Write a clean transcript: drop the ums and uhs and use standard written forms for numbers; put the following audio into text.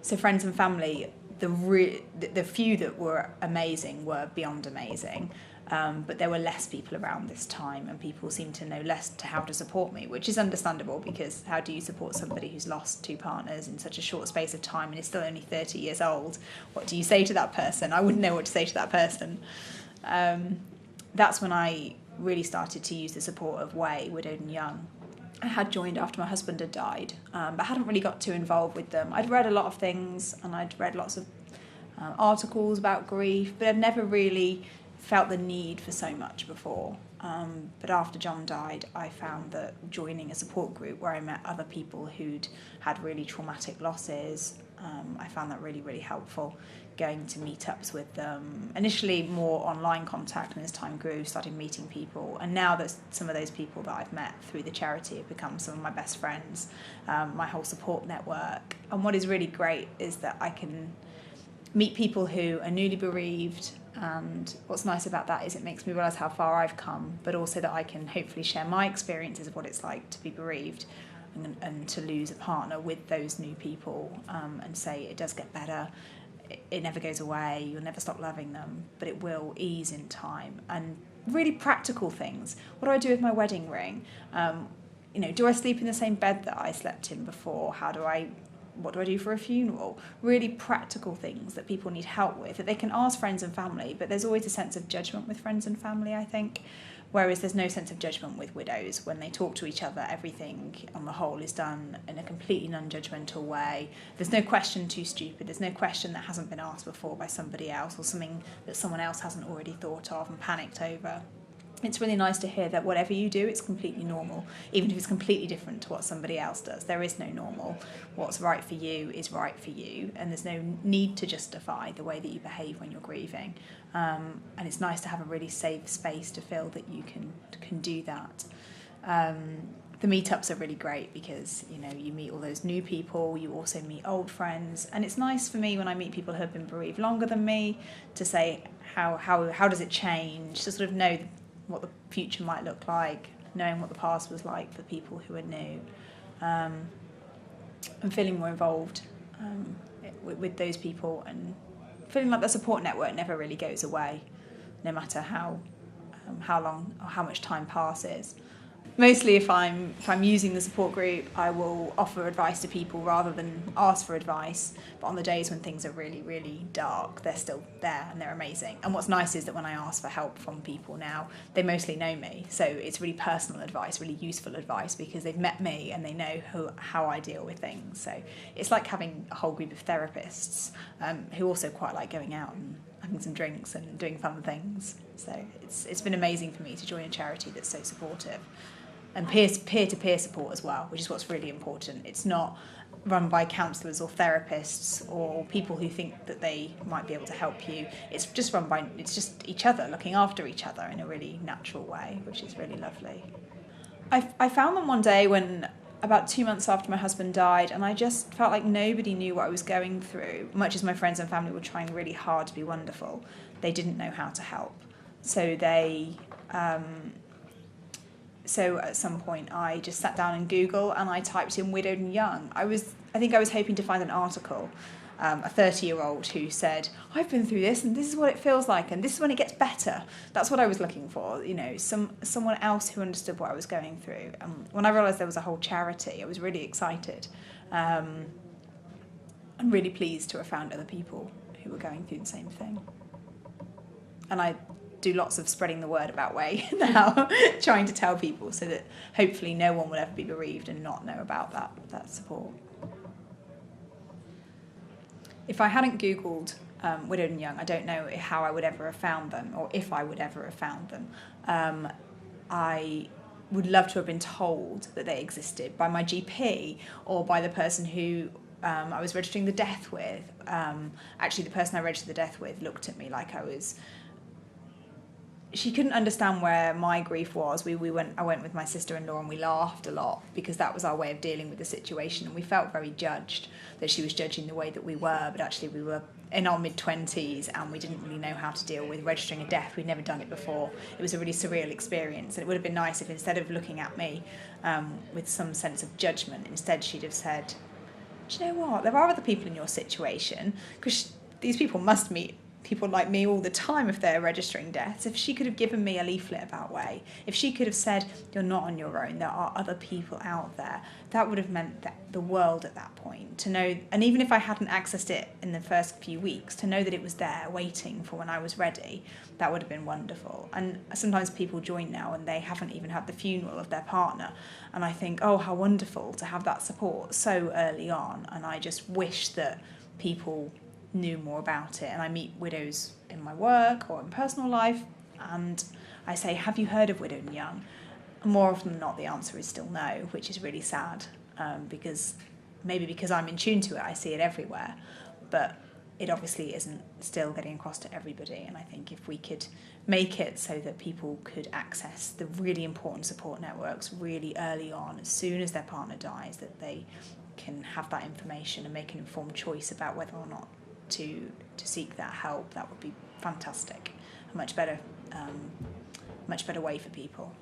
So friends and family, the few that were amazing were beyond amazing. But there were less people around this time, and people seemed to know less to how to support me, which is understandable, because how do you support somebody who's lost two partners in such a short space of time and is still only 30 years old? What do you say to that person? I wouldn't know what to say to that person. That's when I really started to use the support of Way, Widowed and Young. I had joined after my husband had died, but hadn't really got too involved with them. I'd read a lot of things, and I'd read lots of articles about grief, but I'd never really felt the need for so much before. But after John died, I found that joining a support group where I met other people who'd had really traumatic losses, I found that really, really helpful. Going to meetups with them, initially more online contact, and as time grew, started meeting people. And now that some of those people that I've met through the charity have become some of my best friends, my whole support network. And what is really great is that I can meet people who are newly bereaved, and what's nice about that is it makes me realise how far I've come, but also that I can hopefully share my experiences of what it's like to be bereaved and to lose a partner with those new people, and say it does get better, it never goes away, you'll never stop loving them, but it will ease in time. And really practical things. What do I do with my wedding ring? Do I sleep in the same bed that I slept in before? What do I do for a funeral? Really practical things that people need help with, that they can ask friends and family, but there's always a sense of judgment with friends and family, I think, whereas there's no sense of judgment with widows. When they talk to each other, everything on the whole is done in a completely non-judgmental way. There's no question too stupid, there's no question that hasn't been asked before by somebody else, or something that someone else hasn't already thought of and panicked over. It's really nice to hear that whatever you do, it's completely normal, even if it's completely different to what somebody else does. There is no normal. What's right for you is right for you, and there's no need to justify the way that you behave when you're grieving. And it's nice to have a really safe space to feel that you can do that. The meetups are really great because, you meet all those new people, you also meet old friends, and it's nice for me when I meet people who have been bereaved longer than me to say, how does it change, to sort of know what the future might look like, knowing what the past was like for people who are new, and feeling more involved with those people, and feeling like the support network never really goes away, no matter how long or how much time passes. Mostly if I'm using the support group, I will offer advice to people rather than ask for advice. But on the days when things are really, really dark, they're still there and they're amazing. And what's nice is that when I ask for help from people now, they mostly know me. So it's really personal advice, really useful advice, because they've met me and they know how I deal with things. So it's like having a whole group of therapists who also quite like going out and having some drinks and doing fun things. So it's been amazing for me to join a charity that's so supportive. And peer-to-peer support as well, which is what's really important. It's not run by counsellors or therapists or people who think that they might be able to help you. It's just each other, looking after each other in a really natural way, which is really lovely. I found them one day when about 2 months after my husband died, and I just felt like nobody knew what I was going through. Much as my friends and family were trying really hard to be wonderful, they didn't know how to help. So at some point I just sat down in Google and I typed in widowed and young. I think I was hoping to find an article, a 30-year-old who said, I've been through this and this is what it feels like and this is when it gets better. That's what I was looking for, someone else who understood what I was going through. And when I realised there was a whole charity, I was really excited. I'm really pleased to have found other people who were going through the same thing. And I do lots of spreading the word about Way now, trying to tell people so that hopefully no one will ever be bereaved and not know about that support. If I hadn't Googled Widowed and Young, I don't know how I would ever have found them, or if I would ever have found them. I would love to have been told that they existed by my GP or by the person who I was registering the death with. Actually, the person I registered the death with looked at me like I was... She couldn't understand where my grief was. I went with my sister-in-law and we laughed a lot because that was our way of dealing with the situation, and we felt very judged, that she was judging the way that we were, but actually we were in our mid-20s and we didn't really know how to deal with registering a death. We'd never done it before. It was a really surreal experience, and it would have been nice if instead of looking at me with some sense of judgment, instead she'd have said, do you know what? There are other people in your situation, because these people must meet people like me all the time if they're registering deaths. If she could have given me a leaflet about Way, if she could have said, you're not on your own, there are other people out there, that would have meant the world at that point. To know, and even if I hadn't accessed it in the first few weeks, to know that it was there waiting for when I was ready, that would have been wonderful. And sometimes people join now and they haven't even had the funeral of their partner, and I think, oh, how wonderful to have that support so early on. And I just wish that people knew more about it. And I meet widows in my work or in personal life, and I say, have you heard of Widowed and Young? And more often than not, the answer is still no, which is really sad, because I'm in tune to it, I see it everywhere, but it obviously isn't still getting across to everybody. And I think if we could make it so that people could access the really important support networks really early on, as soon as their partner dies, that they can have that information and make an informed choice about whether or not to seek that help, that would be fantastic. A much better way for people.